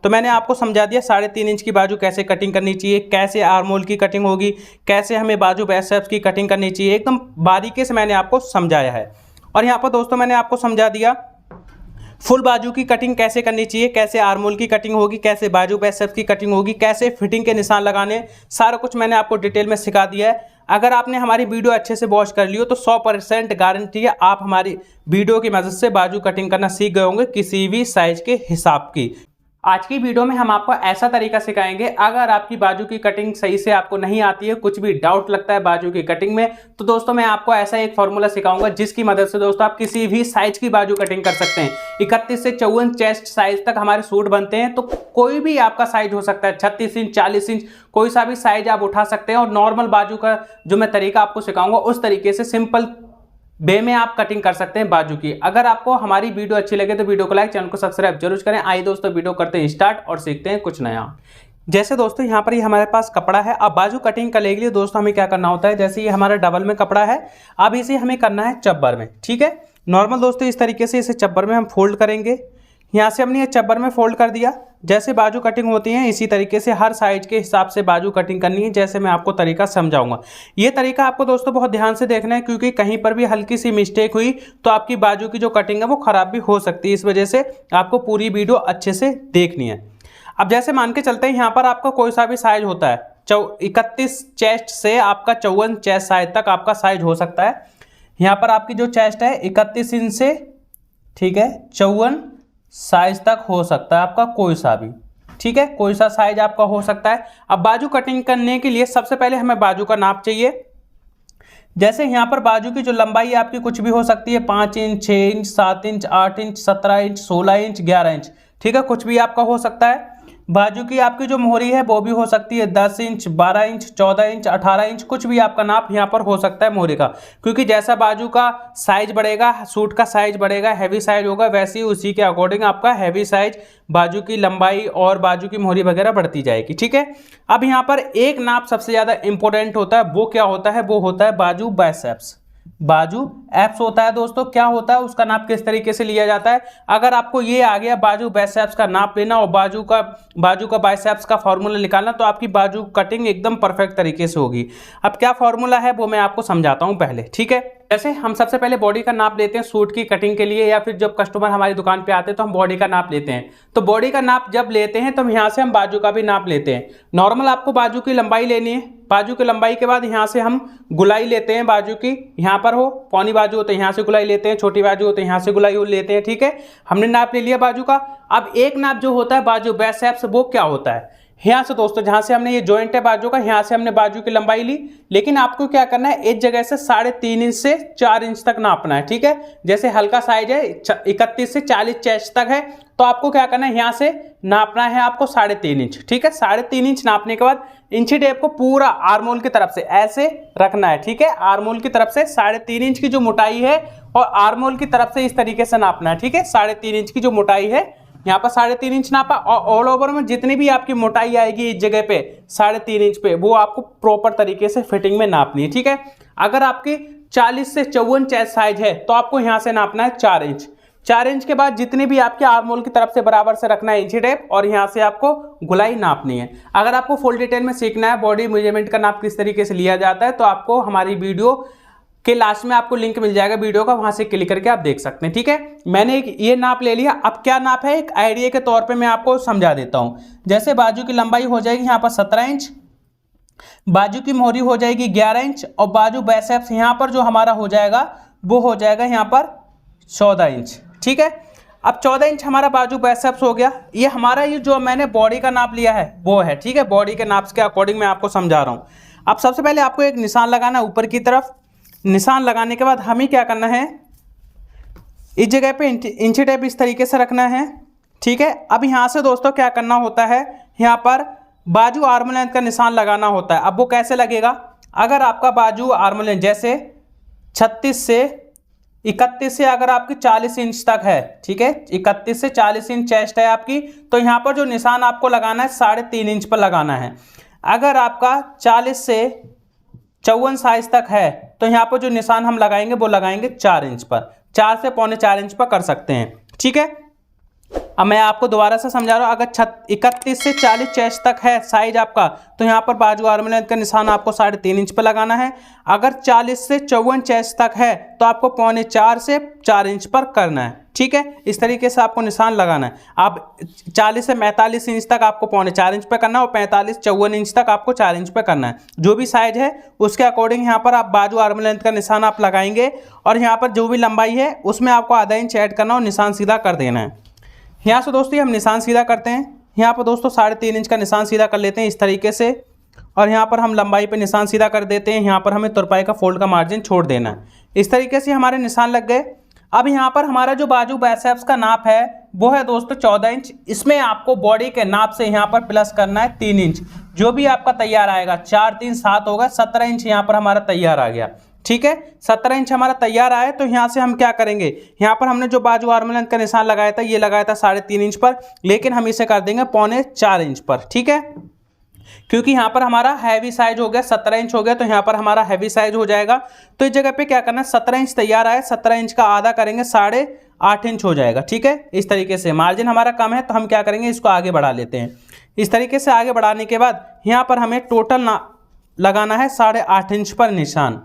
तो मैंने आपको समझा दिया 3.5 इंच की बाजू कैसे कटिंग करनी चाहिए, कैसे आर्म होल की कटिंग होगी, कैसे हमें बाजू बाइसेप्स की कटिंग करनी चाहिए, एकदम बारीकी से मैंने आपको समझाया है। और यहाँ पर दोस्तों मैंने आपको समझा दिया फुल बाजू की कटिंग कैसे करनी चाहिए, कैसे आर्म होल की कटिंग होगी, कैसे बाजू बाइसेप्स की कटिंग होगी, कैसे फिटिंग के निशान लगाने, सारा कुछ मैंने आपको डिटेल में सिखा दिया है। अगर आपने हमारी वीडियो अच्छे से वॉच कर लियो तो 100% गारंटी है आप हमारी वीडियो की मदद से बाजू कटिंग करना सीख गए होंगे किसी भी साइज के हिसाब की। आज की वीडियो में हम आपको ऐसा तरीका सिखाएंगे, अगर आपकी बाजू की कटिंग सही से आपको नहीं आती है, कुछ भी डाउट लगता है बाजू की कटिंग में, तो दोस्तों मैं आपको ऐसा एक फॉर्मूला सिखाऊंगा जिसकी मदद से दोस्तों आप किसी भी साइज की बाजू कटिंग कर सकते हैं। 31 से 54 चेस्ट साइज तक हमारे सूट बनते हैं, तो कोई भी आपका साइज हो सकता है, 36 इंच 40 इंच कोई सा भी साइज आप उठा सकते हैं। और नॉर्मल बाजू का जो मैं तरीका आपको सिखाऊंगा उस तरीके से सिंपल वे में आप कटिंग कर सकते हैं बाजू की। अगर आपको हमारी वीडियो अच्छी लगे तो वीडियो को लाइक, चैनल को सब्सक्राइब जरूर करें। आइए दोस्तों वीडियो करते हैं स्टार्ट और सीखते हैं कुछ नया। जैसे दोस्तों यहाँ पर ये हमारे पास कपड़ा है। अब बाजू कटिंग करने के लिए दोस्तों हमें क्या करना होता है, जैसे ये हमारा डबल में कपड़ा है, अब इसे हमें करना है चब्बर में। ठीक है, नॉर्मल दोस्तों इस तरीके से इसे चब्बर में हम फोल्ड करेंगे। यहाँ से हमने ये चब्बर में फोल्ड कर दिया। जैसे बाजू कटिंग होती है इसी तरीके से हर साइज के हिसाब से बाजू कटिंग करनी है, जैसे मैं आपको तरीका समझाऊंगा। ये तरीका आपको दोस्तों बहुत ध्यान से देखना है, क्योंकि कहीं पर भी हल्की सी मिस्टेक हुई तो आपकी बाजू की जो कटिंग है वो खराब भी हो सकती है। इस वजह से आपको पूरी वीडियो अच्छे से देखनी है। अब जैसे मान के चलते हैं यहाँ पर आपका कोई सा भी साइज होता है, 31 चेस्ट से आपका 54 चेस्ट साइज तक आपका साइज हो सकता है। यहाँ पर आपकी जो चेस्ट है 31 इंच से, ठीक है, 54 साइज तक हो सकता है आपका कोई सा भी। ठीक है, कोई सा साइज आपका हो सकता है। अब बाजू कटिंग करने के लिए सबसे पहले हमें बाजू का नाप चाहिए। जैसे यहाँ पर बाजू की जो लंबाई आपकी कुछ भी हो सकती है, 5 inch 6 inch 7 inch 8 inch 17 inch 16 inch 11 inch, ठीक है, कुछ भी आपका हो सकता है। बाजू की आपकी जो मोहरी है वो भी हो सकती है 10 इंच 12 इंच 14 इंच 18 इंच, कुछ भी आपका नाप यहाँ पर हो सकता है मोहरी का, क्योंकि जैसा बाजू का साइज बढ़ेगा, सूट का साइज बढ़ेगा, हैवी साइज होगा, वैसे ही उसी के अकॉर्डिंग आपका हैवी साइज, बाजू की लंबाई और बाजू की मोहरी वगैरह बढ़ती जाएगी। ठीक है, अब यहाँ पर एक नाप सबसे ज़्यादा इंपॉर्टेंट होता है, वो क्या होता है, वो होता है बाजू बाइसेप्स। बाजू एप्स होता है दोस्तों, क्या होता है, उसका नाप किस तरीके से लिया जाता है। अगर आपको ये आ गया बाजू बाइसेप्स का नाप लेना और बाजू का बाइसेप्स का फॉर्मूला निकालना, तो आपकी बाजू कटिंग एकदम परफेक्ट तरीके से होगी। अब क्या फॉर्मूला है वो मैं आपको समझाता हूं पहले। ठीक है, जैसे हम सबसे पहले बॉडी का नाप लेते हैं सूट की कटिंग के लिए, या फिर जब कस्टमर हमारी दुकान पे आते हैं तो हम बॉडी का नाप लेते हैं। तो बॉडी का नाप जब लेते हैं तो यहाँ से हम बाजू का भी नाप लेते हैं। नॉर्मल आपको बाजू की लंबाई लेनी है, बाजू की लंबाई के बाद यहाँ से हम गुलाई लेते हैं बाजू की, यहाँ पर हो पौनी बाजू हो तो यहाँ से गुलाई लेते हैं, छोटी बाजू हो तो यहाँ से गुलाई लेते हैं। ठीक है, हमने नाप ले लिया बाजू का। अब एक नाप जो होता है बाजू बाइसेप्स, वो क्या होता है, यहाँ से दोस्तों जहाँ से हमने ये जॉइंट है बाजू का, यहाँ से हमने बाजू की लंबाई ली, लेकिन आपको क्या करना है, एक जगह से 3.5 इंच से 4 इंच तक नापना है। ठीक है, जैसे हल्का साइज है 31 से 40 चेस्ट तक है, तो आपको क्या करना है, यहाँ से नापना है आपको 3.5 इंच। ठीक है, 3.5 इंच नापने के बाद इंची टेप को पूरा आर्म होल की तरफ से ऐसे रखना है। ठीक है, आर्म होल की तरफ से 3.5 इंच की जो मोटाई है और आर्म होल की तरफ से इस तरीके से नापना है। ठीक है, 3.5 इंच की जो मोटाई है, यहाँ पर 3.5 इंच नापा, और ऑल ओवर में जितनी भी आपकी मोटाई आएगी इस जगह पे 3.5 इंच पे, वो आपको प्रॉपर तरीके से फिटिंग में नापनी है। ठीक है, अगर आपकी 40 से 54 चेस्ट साइज है तो आपको यहाँ से नापना है 4 इंच। 4 इंच के बाद जितनी भी आपके आर्म होल की तरफ से बराबर से रखना है इंची टेप, और यहाँ से आपको गुलाई नापनी है। अगर आपको फुल डिटेल में सीखना है बॉडी मेजरमेंट का नाप किस तरीके से लिया जाता है, तो आपको हमारी वीडियो के लास्ट में आपको लिंक मिल जाएगा वीडियो का, वहां से क्लिक करके आप देख सकते हैं। ठीक है, मैंने ये नाप ले लिया। अब क्या नाप है, एक आइडिया के तौर पे मैं आपको समझा देता हूं। जैसे बाजू की लंबाई हो जाएगी यहाँ पर 17 इंच, बाजू की मोहरी हो जाएगी 11 इंच, और बाजू बाइसेप्स यहाँ पर जो हमारा हो जाएगा वो हो जाएगा यहाँ पर 14 इंच। ठीक है, अब 14 इंच हमारा बाजू बाइसेप्स हो गया। ये हमारा ये जो मैंने बॉडी का नाप लिया है वो है। ठीक है, बॉडी के नाप के अकॉर्डिंग मैं आपको समझा रहा हूँ। अब सबसे पहले आपको एक निशान लगाना है ऊपर की तरफ। निशान लगाने के बाद हमें क्या करना है, इस जगह पे इंची टेप इस तरीके से रखना है। ठीक है, अब यहाँ से दोस्तों क्या करना होता है, यहाँ पर बाजू आर्म लेंथ का निशान लगाना होता है। अब वो कैसे लगेगा, अगर आपका बाजू आर्म लेंथ जैसे 36 से 31 से अगर आपकी 40 इंच तक है, ठीक है, 31 से 40 इंच चेस्ट है आपकी, तो यहाँ पर जो निशान आपको लगाना है 3.5 इंच पर लगाना है। अगर आपका 40 से 54 साइज तक है तो यहाँ पर जो निशान हम लगाएंगे वो लगाएंगे 4 इंच पर, 4 से 4.25 इंच पर कर सकते हैं। ठीक है, अब मैं आपको दोबारा से समझा रहा हूँ, अगर 31 से 40 चेस्ट तक है साइज आपका, तो यहाँ पर बाजू आर्म लेंथ का निशान आपको 3.5 इंच पर लगाना है। अगर 40 से 54 चेस्ट तक है तो आपको 3.25 से 4 इंच पर करना है। ठीक है, इस तरीके से आपको निशान लगाना है। अब 40 से 45 इंच तक आपको 3.25 इंच पे करना है और 45-54 इंच तक आपको 4 इंच पे करना है। जो भी साइज है उसके अकॉर्डिंग यहाँ पर आप बाजू आर्म लेंथ का निशान आप लगाएंगे और यहाँ पर जो भी लंबाई है उसमें आपको आधा इंच ऐड करना और निशान सीधा कर देना है। यहाँ से दोस्तों हम निशान सीधा करते हैं। यहाँ पर दोस्तों 3.5 इंच का निशान सीधा कर लेते हैं इस तरीके से, और यहाँ पर हम लंबाई पे निशान सीधा कर देते हैं। यहाँ पर हमें तुरपाई का फोल्ड का मार्जिन छोड़ देना है। इस तरीके से हमारे निशान लग गए। अब यहाँ पर हमारा जो बाजू बाइसेप्स का नाप है वो है दोस्तों 14 इंच। इसमें आपको बॉडी के नाप से यहाँ पर प्लस करना है 3 इंच। जो भी आपका तैयार आएगा, 4 3 7 होगा, 17 इंच यहाँ पर हमारा तैयार आ गया। ठीक है, 17 इंच हमारा तैयार आया। तो यहाँ से हम क्या करेंगे, यहाँ पर हमने जो बाजू आर्म लेंथ का निशान लगाया था ये लगाया था 3.5 इंच पर, लेकिन हम इसे कर देंगे 3.25 इंच पर। ठीक है, क्योंकि यहाँ पर हमारा हैवी साइज हो गया, 17 इंच हो गया, तो यहाँ पर हमारा हैवी साइज हो जाएगा। तो इस जगह पे क्या करना है, 17 इंच तैयार आया, 17 इंच का आधा करेंगे 8.5 इंच हो जाएगा। ठीक है, इस तरीके से मार्जिन हमारा कम है तो हम क्या करेंगे, इसको आगे बढ़ा लेते हैं। इस तरीके से आगे बढ़ाने के बाद यहाँ पर हमें टोटल लगाना है 8.5 इंच पर निशान।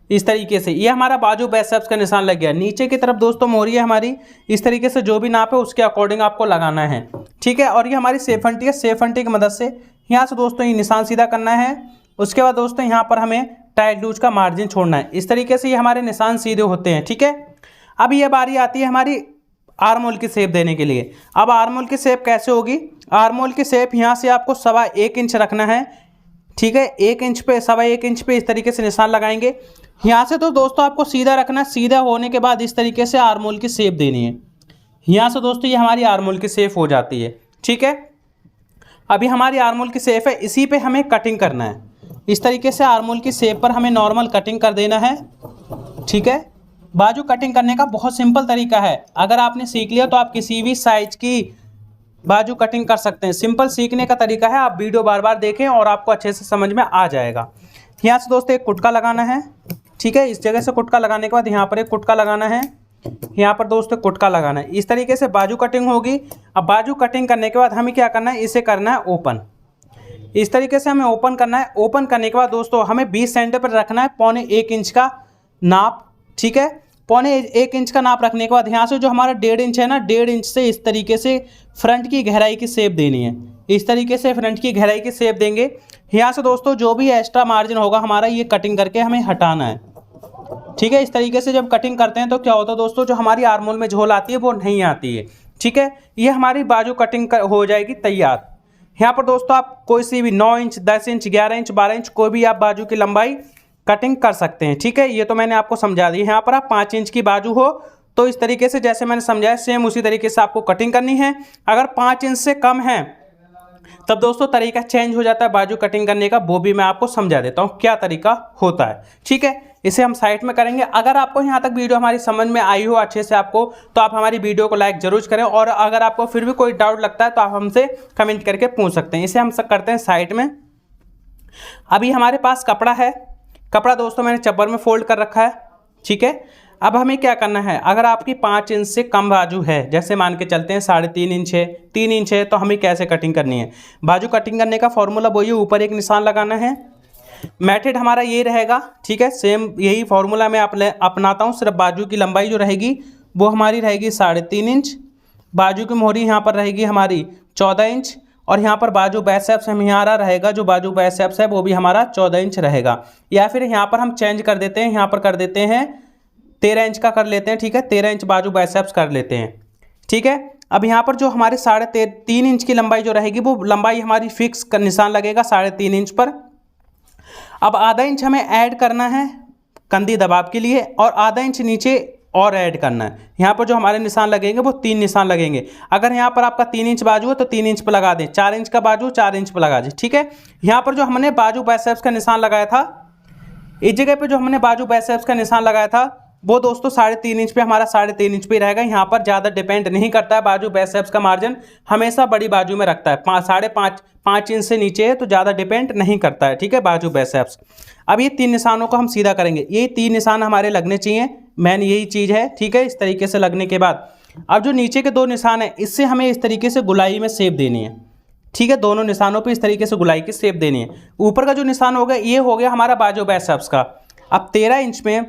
इस तरीके से ये हमारा बाजू बाइसेप्स का निशान लग गया। नीचे की तरफ दोस्तों मोहरी है हमारी, इस तरीके से जो भी नाप है उसके अकॉर्डिंग आपको लगाना है। ठीक है, और ये हमारी सेफ अंटी है। सेफ अंटी की मदद से यहाँ से दोस्तों ये निशान सीधा करना है। उसके बाद दोस्तों यहाँ पर हमें टाइट लूज का मार्जिन छोड़ना है। इस तरीके से ये हमारे निशान सीधे होते हैं। ठीक है, अब ये बारी आती है हमारी आर्म होल की शेप देने के लिए। अब आर्म होल की शेप कैसे होगी, आर्म होल की शेप यहाँ से आपको 1.25 इंच रखना है। ठीक है, 1 इंच पे 1.25 इंच पे इस तरीके से निशान लगाएंगे। यहाँ से तो दोस्तों आपको सीधा रखना है। सीधा होने के बाद इस तरीके से आर्म होल की शेप देनी है। यहाँ से दोस्तों ये हमारी आर्म होल की शेप हो जाती है। ठीक है, अभी हमारी आर्म होल की शेप है, इसी पे हमें कटिंग करना है। इस तरीके से आर्म होल की शेप पर हमें नॉर्मल कटिंग कर देना है। ठीक है, बाजू कटिंग करने का बहुत सिंपल तरीका है। अगर आपने सीख लिया तो आप किसी भी साइज की बाजू कटिंग कर सकते हैं। सिंपल सीखने का तरीका है, आप वीडियो बार बार देखें और आपको अच्छे से समझ में आ जाएगा। यहाँ से दोस्तों एक कुटका लगाना है। ठीक है, इस जगह से कुटका लगाने के बाद यहाँ पर एक कुटका लगाना है। यहाँ पर दोस्तों कुटका लगाना है। इस तरीके से बाजू कटिंग होगी। अब बाजू कटिंग करने के बाद हमें क्या करना है, इसे करना है ओपन। इस तरीके से हमें ओपन करना है। ओपन करने के बाद दोस्तों हमें 20 सेंटीमीटर पर रखना है 1.25 इंच का नाप। ठीक है, 1.25 इंच का नाप रखने के बाद यहाँ से जो हमारा 1.5 इंच है ना, 1.5 इंच से इस तरीके से फ्रंट की गहराई की शेप देनी है। इस तरीके से फ्रंट की गहराई की शेप देंगे। यहाँ से दोस्तों जो भी एक्स्ट्रा मार्जिन होगा हमारा, ये कटिंग करके हमें हटाना है। ठीक है, इस तरीके से जब कटिंग करते हैं तो क्या होता है दोस्तों, जो हमारी आर्म होल में झोल आती है वो नहीं आती है। ठीक है, ये हमारी बाजू कटिंग हो जाएगी तैयार। यहाँ पर दोस्तों आप कोई सी भी 9 इंच, 10 इंच, 11 इंच, 12 इंच कोई भी आप बाजू की लंबाई कटिंग कर सकते हैं। ठीक है, ये तो मैंने आपको समझा दी। यहाँ पर आप 5 इंच की बाजू हो तो इस तरीके से जैसे मैंने समझाया सेम उसी तरीके से आपको कटिंग करनी है। अगर 5 इंच से कम है तब दोस्तों तरीका चेंज हो जाता है बाजू कटिंग करने का, वो भी मैं आपको समझा देता हूँ क्या तरीका होता है। ठीक है, इसे हम साइड में करेंगे। अगर आपको यहाँ तक वीडियो हमारी समझ में आई हो अच्छे से आपको, तो आप हमारी वीडियो को लाइक जरूर करें, और अगर आपको फिर भी कोई डाउट लगता है तो आप हमसे कमेंट करके पूछ सकते हैं। इसे हम सब करते हैं साइड में। अभी हमारे पास कपड़ा है। कपड़ा दोस्तों मैंने चब्बर में फोल्ड कर रखा है। ठीक है, अब हमें क्या करना है, अगर आपकी 5 इंच से कम बाजू है, जैसे मान के चलते हैं 3.5 इंच है, 3 इंच है, तो हमें कैसे कटिंग करनी है। बाजू कटिंग करने का फॉर्मूला वही, ऊपर एक निशान लगाना है। मेथड हमारा ये रहेगा। ठीक है, सेम यही फॉर्मूला मैं अपनाता हूँ। सिर्फ बाजू की लंबाई जो रहेगी वो हमारी रहेगी 3.5 इंच। बाजू की मोहरी यहाँ पर रहेगी हमारी 14 इंच, और यहाँ पर बाजू बाइसेप्स हमारा रहेगा, जो बाजू बाइसेप्स है वो भी हमारा 14 इंच रहेगा। या फिर यहाँ पर हम चेंज कर देते हैं, यहाँ पर कर देते हैं 13 इंच का कर लेते हैं। ठीक है, 13 इंच बाजू बाइसेप्स कर लेते हैं। ठीक है, अब यहाँ पर जो हमारे 3.5 इंच की लंबाई जो रहेगी वो लंबाई हमारी फिक्स का निशान लगेगा 3.5 इंच पर। अब आधा इंच हमें ऐड करना है कंधी दबाव के लिए, और आधा इंच नीचे और ऐड करना है। यहाँ पर जो हमारे निशान लगेंगे वो 3 निशान लगेंगे। अगर यहाँ पर आपका 3 इंच बाजू है तो 3 इंच पर लगा दें, 4 इंच का बाजू 4 इंच पर लगा दें। ठीक है, यहाँ पर जो हमने बाजू बाइसेप्स का निशान लगाया था, इस जगह पे जो हमने बाजू बाइसेप्स का निशान लगाया था वो दोस्तों 3.5 इंच पे, हमारा 3.5 इंच पे रहेगा। यहाँ पर ज़्यादा डिपेंड नहीं करता है। बाजू बाइसेप्स का मार्जिन हमेशा बड़ी बाजू में रखता है। 5.5 इंच से नीचे है तो ज़्यादा डिपेंड नहीं करता है। ठीक है, बाजू बाइसेप्स। अब ये 3 निशानों को हम सीधा करेंगे। ये 3 निशान हमारे लगने चाहिए, मेन यही चीज़ है। ठीक है, इस तरीके से लगने के बाद अब जो नीचे के 2 निशान हैं इससे हमें इस तरीके से गोलाई में शेप देनी है, ठीक है। दोनों निशानों पे इस तरीके से गोलाई की शेप देनी है। ऊपर का जो निशान होगा ये हो गया हमारा बाजू बाइसेप्स का। अब 13 इंच में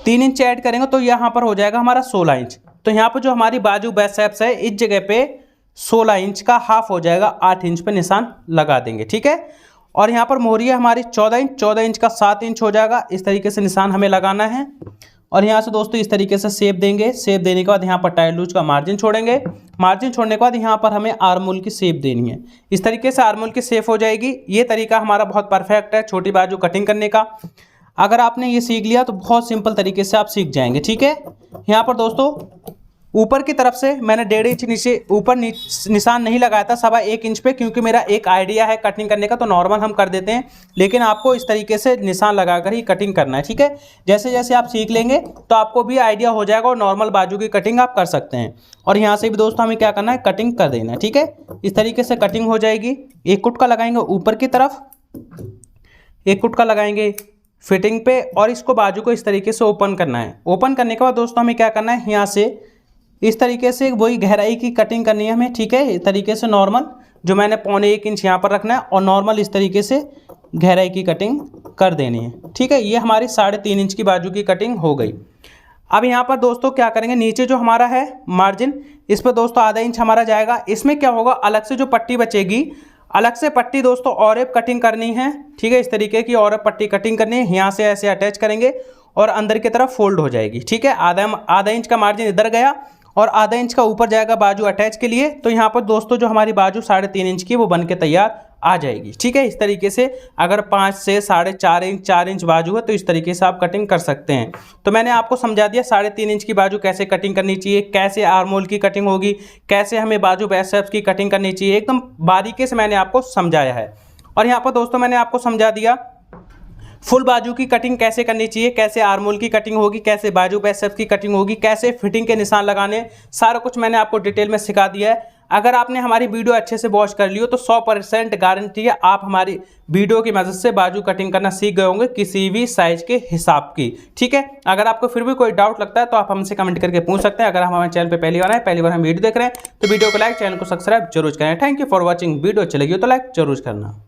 3 इंच ऐड करेंगे तो यहाँ पर हो जाएगा हमारा 16 इंच। तो यहाँ पर जो हमारी बाजू बाइसेप्स है इस जगह पे 16 इंच का हाफ हो जाएगा, 8 इंच पे निशान लगा देंगे, ठीक है। और यहाँ पर मोहरी है हमारी 14 इंच का 7 इंच हो जाएगा। इस तरीके से निशान हमें लगाना है और यहाँ से दोस्तों इस तरीके से शेप देंगे। शेप देने के बाद यहाँ पर टाइल लूज का मार्जिन छोड़ेंगे। मार्जिन छोड़ने के बाद यहाँ पर हमें आर्मोल की शेप देनी है। इस तरीके से आर्मोल की शेप हो जाएगी। ये तरीका हमारा बहुत परफेक्ट है छोटी बाजू कटिंग करने का। अगर आपने ये सीख लिया तो बहुत सिंपल तरीके से आप सीख जाएंगे, ठीक है। यहाँ पर दोस्तों ऊपर की तरफ से मैंने 1.5 इंच नीचे ऊपर निशान नहीं लगाया था, 1.25 इंच पे, क्योंकि मेरा एक आइडिया है कटिंग करने का तो नॉर्मल हम कर देते हैं, लेकिन आपको इस तरीके से निशान लगाकर ही कटिंग करना है, ठीक है। जैसे जैसे आप सीख लेंगे तो आपको भी आइडिया हो जाएगा और नॉर्मल बाजू की कटिंग आप कर सकते हैं। और यहाँ से भी दोस्तों हमें क्या करना है, कटिंग कर देना है, ठीक है। इस तरीके से कटिंग हो जाएगी। एक कुटका लगाएंगे ऊपर की तरफ, एक कुटका लगाएंगे फिटिंग पे और इसको बाजू को इस तरीके से ओपन करना है। ओपन करने के बाद दोस्तों हमें क्या करना है, यहाँ से इस तरीके से वही गहराई की कटिंग करनी है हमें, ठीक है। इस तरीके से नॉर्मल जो मैंने 1.25 इंच यहाँ पर रखना है और नॉर्मल इस तरीके से गहराई की कटिंग कर देनी है, ठीक है। ये हमारी 3.5 इंच की बाजू की कटिंग हो गई। अब यहाँ पर दोस्तों क्या करेंगे, नीचे जो हमारा है मार्जिन इस पर दोस्तों आधा इंच हमारा जाएगा। इसमें क्या होगा, अलग से जो पट्टी बचेगी, अलग से पट्टी दोस्तों और एक कटिंग करनी है, ठीक है। इस तरीके की और पट्टी कटिंग करनी है। यहाँ से ऐसे अटैच करेंगे और अंदर की तरफ फोल्ड हो जाएगी, ठीक है। आधा इंच का मार्जिन इधर गया और आधा इंच का ऊपर जाएगा बाजू अटैच के लिए। तो यहाँ पर दोस्तों जो हमारी बाजू 3.5 इंच की वो बन के तैयार आ जाएगी, ठीक है। इस तरीके से अगर 5 से 4.5 इंच 4 इंच बाजू है तो इस तरीके से आप कटिंग कर सकते हैं। तो मैंने आपको समझा दिया 3.5 इंच की बाजू कैसे कटिंग करनी चाहिए, कैसे आर्मोल की कटिंग होगी, कैसे हमें बाजू बाइसेप्स की कटिंग करनी चाहिए, एकदम बारीकी से मैंने आपको समझाया है। और यहाँ पर दोस्तों मैंने आपको समझा दिया फुल बाजू की कटिंग कैसे करनी चाहिए, कैसे आर्मोल की कटिंग होगी, कैसे बाजू बाइसेप्स की कटिंग होगी, कैसे फिटिंग के निशान लगाने, सारा कुछ मैंने आपको डिटेल में सिखा दिया है। अगर आपने हमारी वीडियो अच्छे से वॉच कर ली हो तो 100% गारंटी है आप हमारी वीडियो की मदद से बाजू कटिंग करना सीख गए होंगे किसी भी साइज के हिसाब की, ठीक है। अगर आपको फिर भी कोई डाउट लगता है तो आप हमसे कमेंट करके पूछ सकते हैं। अगर हम हमारे चैनल पर पहली बार हम वीडियो देख रहे हैं तो वीडियो को लाइक, चैनल को सब्सक्राइब जरूर करें। Thank you for watching. Video अच्छी लगी हो तो लाइक जरूर करना।